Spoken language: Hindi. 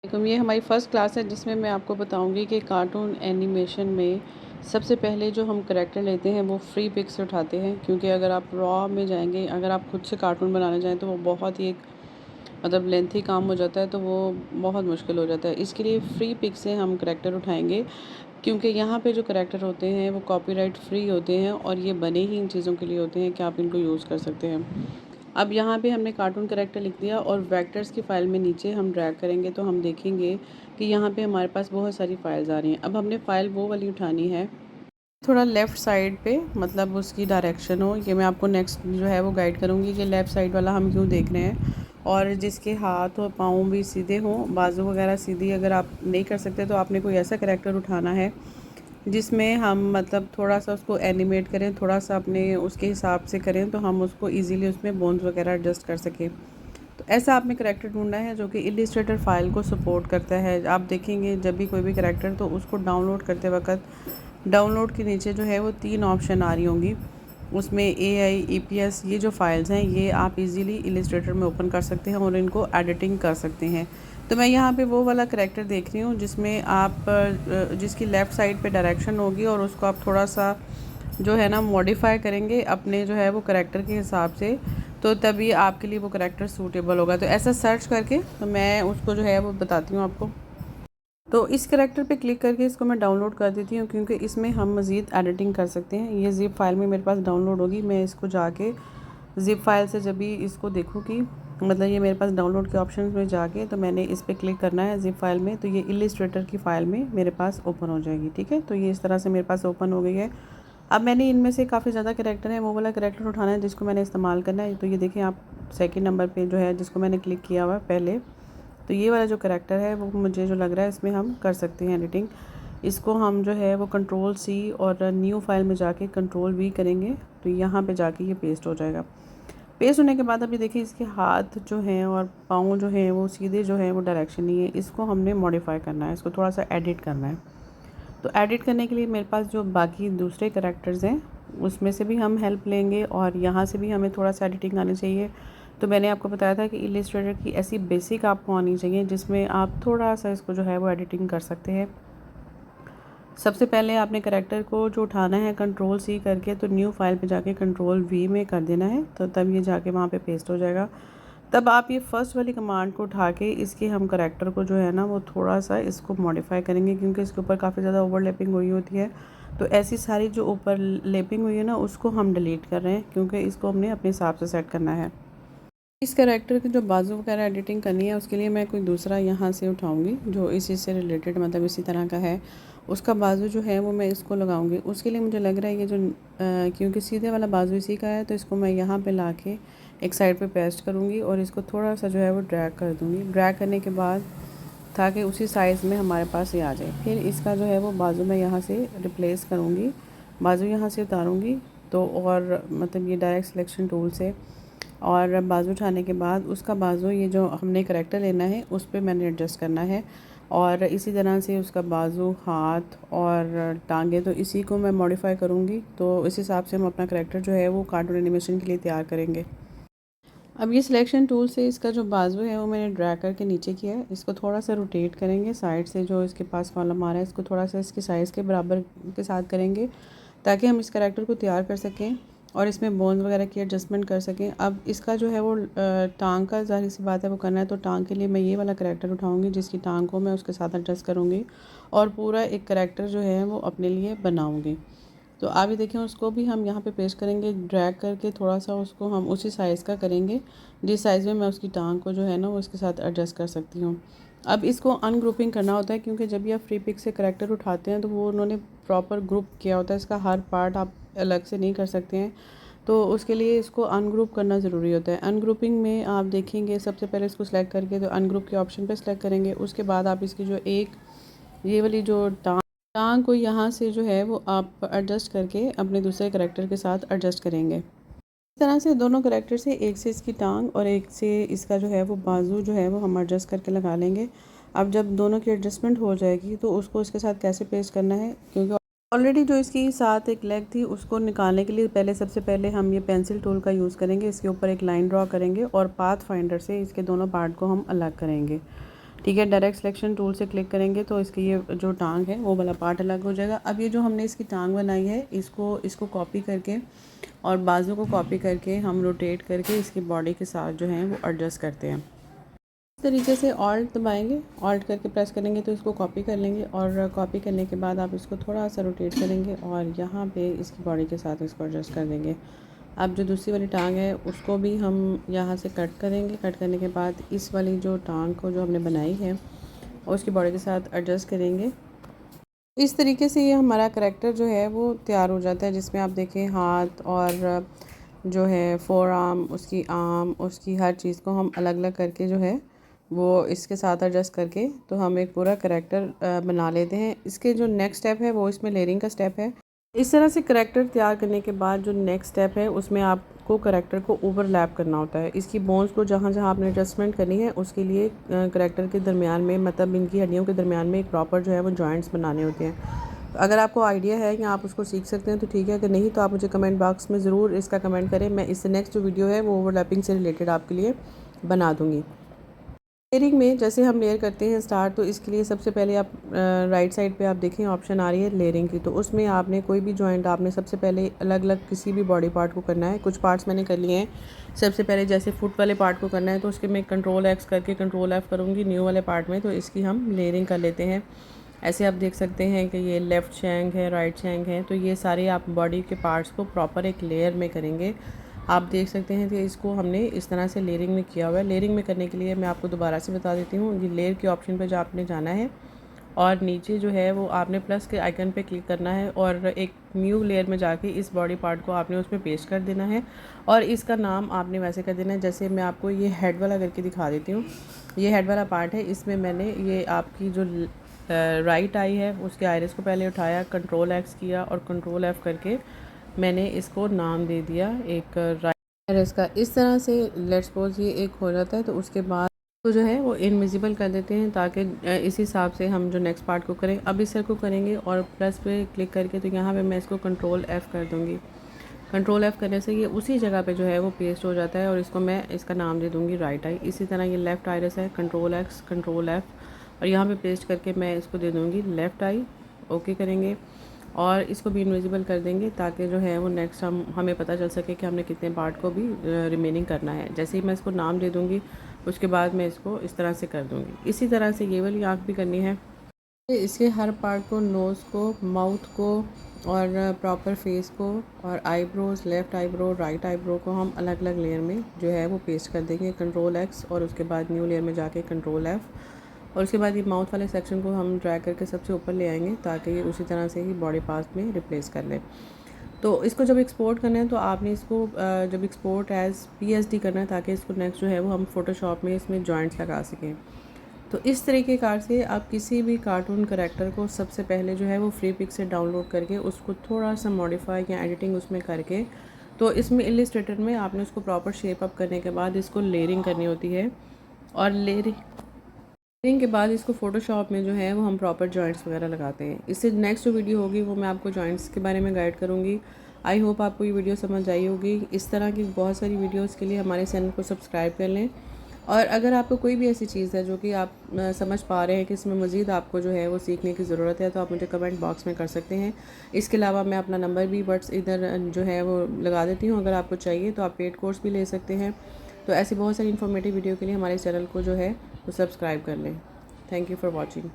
ये हमारी फ़र्स्ट क्लास है जिसमें मैं आपको बताऊंगी कि कार्टून एनिमेशन में सबसे पहले जो हम करैक्टर लेते हैं वो फ्री पिक से उठाते हैं, क्योंकि अगर आप रॉ में जाएंगे, अगर आप खुद से कार्टून बनाने जाएं तो वो बहुत ही एक लेंथी काम हो जाता है, तो वो बहुत मुश्किल हो जाता है। इसके लिए फ्री पिक से हम करैक्टर उठाएंगे, क्योंकि यहाँ पे जो करैक्टर होते हैं वो कॉपीराइट फ्री होते हैं और ये बने ही इन चीज़ों के लिए होते हैं कि आप इनको यूज़ कर सकते हैं। अब यहाँ पे हमने कार्टून करैक्टर लिख दिया और वेक्टर्स की फ़ाइल में नीचे हम ड्रैग करेंगे तो हम देखेंगे कि यहाँ पे हमारे पास बहुत सारी फ़ाइल्स आ रही हैं। अब हमने फ़ाइल वो वाली उठानी है थोड़ा लेफ़्ट साइड पे, मतलब उसकी डायरेक्शन हो। ये मैं आपको नेक्स्ट जो है वो गाइड करूँगी कि लेफ़्ट साइड वाला हम क्यों देख रहे हैं, और जिसके हाथ और पाँव भी सीधे हों, बाजू वगैरह सीधी अगर आप नहीं कर सकते तो आपने कोई ऐसा करैक्टर उठाना है जिसमें हम थोड़ा सा उसको एनिमेट करें, थोड़ा सा अपने उसके हिसाब से करें तो हम उसको इजीली उसमें बोन्स वगैरह एडजस्ट कर सकें। तो ऐसा आपने करैक्टर ढूंढना है जो कि इलिस्ट्रेटर फाइल को सपोर्ट करता है। आप देखेंगे जब भी कोई भी करैक्टर, तो उसको डाउनलोड करते वक्त डाउनलोड के नीचे जो है वो 3 ऑप्शन आ रही होंगी। उसमें AI, EPS, ये जो फाइल्स हैं ये आप इजीली इलिस्ट्रेटर में ओपन कर सकते हैं और इनको एडिटिंग कर सकते हैं। तो मैं यहाँ पे वो वाला करैक्टर देख रही हूँ जिसमें आप जिसकी लेफ़्ट साइड पे डायरेक्शन होगी और उसको आप थोड़ा सा जो है ना मॉडिफाई करेंगे अपने जो है वो करैक्टर के हिसाब से, तो तभी आपके लिए वो करैक्टर सूटेबल होगा। तो ऐसा सर्च करके तो मैं उसको जो है वो बताती हूँ आपको। तो इस करैक्टर पे क्लिक करके इसको मैं डाउनलोड कर देती हूँ, क्योंकि इसमें हम मज़ीद एडिटिंग कर सकते हैं। ये ज़िप फाइल में मेरे पास डाउनलोड होगी। मैं इसको जाके ज़िप फाइल से जब भी इसको देखूँगी, ये मेरे पास डाउनलोड के ऑप्शन में जाके तो मैंने इस पर क्लिक करना है ज़िप फाइल में, तो ये इलिस्ट्रेटर की फ़ाइल में मेरे पास ओपन हो जाएगी। ठीक है, तो ये इस तरह से मेरे पास ओपन हो गई है। अब मैंने इनमें से काफ़ी ज़्यादा करैक्टर है, वो वाला करैक्टर उठाना है जिसको मैंने इस्तेमाल करना है। तो ये देखें आप, सेकंड नंबर पे जो है जिसको मैंने क्लिक किया हुआ है पहले, तो ये वाला जो करैक्टर है वो मुझे जो लग रहा है इसमें हम कर सकते हैं एडिटिंग। इसको हम जो है वो Ctrl+C और न्यू फाइल में जाके Ctrl+V करेंगे, तो यहाँ पे जाके ये पेस्ट हो जाएगा। पेस्ट होने के बाद अभी देखिए इसके हाथ जो हैं और पाँव जो हैं वो सीधे जो है वो डायरेक्शन नहीं है। इसको हमने मॉडिफाई करना है, इसको थोड़ा सा एडिट करना है। तो एडिट करने के लिए मेरे पास जो बाकी दूसरे करैक्टर्स हैं उसमें से भी हम हेल्प लेंगे और यहाँ से भी हमें थोड़ा सा एडिटिंग आनी चाहिए। तो मैंने आपको बताया था कि इलिस्ट्रेटर की ऐसी बेसिक आपको आनी चाहिए जिसमें आप थोड़ा सा इसको जो है वो एडिटिंग कर सकते हैं। सबसे पहले आपने करैक्टर को जो उठाना है Ctrl+C करके, तो न्यू फाइल पे जाके Ctrl+V में कर देना है, तो तब ये जाके वहाँ पे पेस्ट हो जाएगा। तब आप ये फर्स्ट वाली कमांड को उठा के इसके हम करैक्टर को जो है ना वो थोड़ा सा इसको मॉडिफाई करेंगे, क्योंकि इसके ऊपर काफ़ी ज़्यादा ओवरलैपिंग हुई होती है। तो ऐसी सारी जो ऊपर लैपिंग हुई है ना उसको हम डिलीट कर रहे हैं, क्योंकि इसको हमने अपने हिसाब से सेट करना है। इस करैक्टर की जो बाजू वगैरह एडिटिंग करनी है उसके लिए मैं कोई दूसरा यहाँ से उठाऊँगी जो इसी से रिलेटेड, इसी तरह का है। उसका बाजू जो है वो मैं इसको लगाऊंगी। उसके लिए मुझे लग रहा है ये जो क्योंकि सीधे वाला बाजू इसी का है, तो इसको मैं यहाँ पे लाके एक साइड पे पेस्ट करूँगी और इसको थोड़ा सा जो है वो ड्रैग कर दूँगी। ड्रैग करने के बाद ताकि उसी साइज़ में हमारे पास ये आ जाए। फिर इसका जो है वो बाजू मैं यहाँ से रिप्लेस करूँगी, बाजू यहाँ से उतारूँगी, तो और ये डायरेक्ट सिलेक्शन टूल से, और बाजू उठाने के बाद उसका बाजू ये जो हमने करैक्टर लेना है उस पर मैंने एडजस्ट करना है। और इसी तरह से उसका बाजू, हाथ और टांगे, तो इसी को मैं मॉडिफाई करूँगी। तो इस हिसाब से हम अपना करैक्टर जो है वो कार्टून एनिमेशन के लिए तैयार करेंगे। अब ये सिलेक्शन टूल से इसका जो बाजू है वो मैंने ड्रैग करके नीचे किया है। इसको थोड़ा सा रोटेट करेंगे साइड से, जो इसके पास कॉलम आ रहा है इसको थोड़ा सा इसके साइज़ के बराबर के साथ करेंगे ताकि हम इस करैक्टर को तैयार कर सकें और इसमें बोन्स वगैरह की एडजस्टमेंट कर सकें। अब इसका जो है वो टांग का ज़ाहिर सी बात है वो करना है, तो टांग के लिए मैं ये वाला करैक्टर उठाऊँगी जिसकी टांग को मैं उसके साथ एडजस्ट करूँगी और पूरा एक करैक्टर जो है वो अपने लिए बनाऊँगी। तो अभी देखिए उसको भी हम यहाँ पे पेस्ट करेंगे, ड्रैग करके थोड़ा सा उसको हम उसी साइज़ का करेंगे जिस साइज़ में मैं उसकी टांग को जो है ना वो इसके साथ एडजस्ट कर सकती हूँ। अब इसको अनग्रुपिंग करना होता है, क्योंकि जब भी आप फ्री पिक से करैक्टर उठाते हैं तो वो उन्होंने प्रॉपर ग्रुप किया होता है। इसका हर पार्ट आप अलग से नहीं कर सकते हैं, तो उसके लिए इसको अनग्रुप करना ज़रूरी होता है। अनग्रुपिंग में आप देखेंगे सबसे पहले इसको सेलेक्ट करके तो अनग्रुप के ऑप्शन पर सेलेक्ट करेंगे। उसके बाद आप इसकी जो एक ये वाली जो टांग को यहाँ से जो है वो आप एडजस्ट करके अपने दूसरे करैक्टर के साथ एडजस्ट करेंगे। इस तरह से दोनों करैक्टर से एक से इसकी टांग और एक से इसका जो है वो बाजू जो है वो हम एडजस्ट करके लगा लेंगे। अब जब दोनों की एडजस्टमेंट हो जाएगी तो उसको इसके साथ कैसे पेस्ट करना है, क्योंकि ऑलरेडी जो इसकी साथ एक लेग थी उसको निकालने के लिए पहले सबसे पहले हम ये पेंसिल टूल का यूज़ करेंगे। इसके ऊपर एक लाइन ड्रॉ करेंगे और पाथ फाइंडर से इसके दोनों पार्ट को हम अलग करेंगे। ठीक है, डायरेक्ट सिलेक्शन टूल से क्लिक करेंगे तो इसकी ये जो टांग है वो वाला पार्ट अलग हो जाएगा। अब ये जो हमने इसकी टांग बनाई है इसको कॉपी करके और बाजू को कॉपी करके हम रोटेट करके इसकी बॉडी के साथ जो है वो एडजस्ट करते हैं। इस तरीके से ऑल्ट दबाएंगे, ऑल्ट करके प्रेस करेंगे तो इसको कॉपी कर लेंगे और कॉपी करने के बाद आप इसको थोड़ा सा रोटेट करेंगे और यहाँ पे इसकी बॉडी के साथ इसको एडजस्ट कर देंगे। अब जो दूसरी वाली टांग है उसको भी हम यहाँ से कट करेंगे। कट करने के बाद इस वाली जो टांग को जो हमने बनाई है उसकी बॉडी के साथ एडजस्ट करेंगे। इस तरीके से ये हमारा करैक्टर जो है वो तैयार हो जाता है, जिसमें आप देखें हाथ और जो है फोर आर्म, उसकी आर्म, उसकी हर चीज़ को हम अलग अलग करके जो है वो इसके साथ एडजस्ट करके तो हम एक पूरा करैक्टर बना लेते हैं। इसके जो नेक्स्ट स्टेप है वो इसमें लेयरिंग का स्टेप है। इस तरह से करैक्टर तैयार करने के बाद जो नेक्स्ट स्टेप है उसमें आपको करैक्टर को ओवरलैप करना होता है। इसकी बोन्स को जहाँ जहाँ आपने एडजस्टमेंट करनी है उसके लिए करैक्टर के दरमियान में, मतलब इनकी हड्डियों के दरमियान में एक प्रॉपर जो है वो जॉइंट्स बनाने होते हैं। अगर आपको आइडिया है या आप उसको सीख सकते हैं तो ठीक है, अगर नहीं तो आप मुझे कमेंट बॉक्स में ज़रूर इसका कमेंट करें। मैं इससे नेक्स्ट जो वीडियो है वो ओवरलैपिंग से रिलेटेड आपके लिए बना दूँगी। लेयरिंग में जैसे हम लेयर करते हैं स्टार्ट, तो इसके लिए सबसे पहले आप राइट साइड पे आप देखें ऑप्शन आ रही है लेयरिंग की, तो उसमें आपने कोई भी जॉइंट आपने सबसे पहले अलग अलग किसी भी बॉडी पार्ट को करना है। कुछ पार्ट्स मैंने कर लिए हैं। सबसे पहले जैसे फुट वाले पार्ट को करना है तो उसके मैं कंट्रोल एक्स करके कंट्रोल एफ़ करूँगी न्यू वाले पार्ट में, तो इसकी हम लेयरिंग कर लेते हैं। ऐसे आप देख सकते हैं कि ये लेफ़्ट शैंक है, राइट शैंक है, तो ये सारे आप बॉडी के पार्ट्स को प्रॉपर एक लेयर में करेंगे। आप देख सकते हैं कि इसको हमने इस तरह से लेयरिंग में किया हुआ है। लेयरिंग में करने के लिए मैं आपको दोबारा से बता देती हूँ, ये लेयर के ऑप्शन पर जो आपने जाना है और नीचे जो है वो आपने प्लस के आइकन पे क्लिक करना है और एक न्यू लेयर में जाके इस बॉडी पार्ट को आपने उसमें पेस्ट कर देना है और इसका नाम आपने वैसे कर देना है। जैसे मैं आपको ये हेड वाला करके दिखा देती हूँ। ये हेड वाला पार्ट है, इसमें मैंने ये आपकी जो राइट आई है उसके आइरिस को पहले उठाया, कंट्रोल एक्स किया और कंट्रोल एफ़ करके मैंने इसको नाम दे दिया एक राइट आइरिस का। इस तरह से लेट्स सपोज ये एक हो जाता है तो उसके बाद तो जो है वो इनविजिबल कर देते हैं ताकि इस हिसाब से हम जो नेक्स्ट पार्ट को करें। अब इस को करेंगे और प्लस पे क्लिक करके तो यहाँ पे मैं इसको कंट्रोल एफ़ कर दूँगी। कंट्रोल एफ़ करने से ये उसी जगह पे जो है वो पेस्ट हो जाता है और इसको मैं इसका नाम दे दूँगी राइट आई। इसी तरह ये लेफ़्ट आइरिस है, कंट्रोल एक्स कंट्रोल एफ़ और यहाँ पे पेस्ट करके मैं इसको दे दूँगी लेफ़्ट आई। ओके करेंगे और इसको भी इनविजिबल कर देंगे ताकि जो है वो नेक्स्ट हमें पता चल सके कि हमने कितने पार्ट को भी रिमेनिंग करना है। जैसे ही मैं इसको नाम दे दूँगी उसके बाद मैं इसको इस तरह से कर दूँगी। इसी तरह से ये वाली आँख भी करनी है। इसके हर पार्ट को, नोज़ को, माउथ को और प्रॉपर फेस को और eyebrows, left eyebrow, right eyebrow को हम अलग अलग लेयर में जो है वो पेस्ट कर देंगे। कंट्रोल एक्स और उसके बाद न्यू लेयर में जाके कंट्रोल एफ़ और उसके बाद ये माउथ वाले सेक्शन को हम ड्रैग करके सबसे ऊपर ले आएंगे ताकि ये उसी तरह से ही बॉडी पार्ट में रिप्लेस कर लें। तो इसको जब एक्सपोर्ट करना है तो आपने इसको जब एक्सपोर्ट एज़ पीएसडी करना है ताकि इसको नेक्स्ट जो है वो हम फोटोशॉप में इसमें जॉइंट्स लगा सकें। तो इस तरीके कार से आप किसी भी कार्टून करैक्टर को सबसे पहले जो है वो फ्री पिक से डाउनलोड करके उसको थोड़ा सा मॉडिफाई या एडिटिंग उसमें करके तो इसमें इलिस्ट्रेटर में आपने उसको प्रॉपर शेप अप करने के बाद इसको लेयरिंग करनी होती है और लेयरिंग के बाद इसको फ़ोटोशॉप में जो है वो हम प्रॉपर जॉइंट्स वगैरह लगाते हैं। इससे नेक्स्ट जो वीडियो होगी वो मैं आपको जॉइंट्स के बारे में गाइड करूँगी। आई होप आपको ये वीडियो समझ आई होगी। इस तरह की बहुत सारी वीडियोज़ के लिए हमारे चैनल को सब्सक्राइब कर लें और अगर आपको कोई भी ऐसी चीज़ है जो कि आप समझ पा रहे हैं कि इसमें मज़ीद आपको जो है वो सीखने की ज़रूरत है तो आप मुझे कमेंट बॉक्स में कर सकते हैं। इसके अलावा मैं अपना नंबर भी बट्स इधर जो है वो लगा देती हूँ, अगर आपको चाहिए तो आप पेड कोर्स भी ले सकते हैं। तो ऐसी बहुत सारी इन्फॉर्मेटिव वीडियो के लिए हमारे चैनल को जो है वो सब्सक्राइब कर लें। Thank you for watching.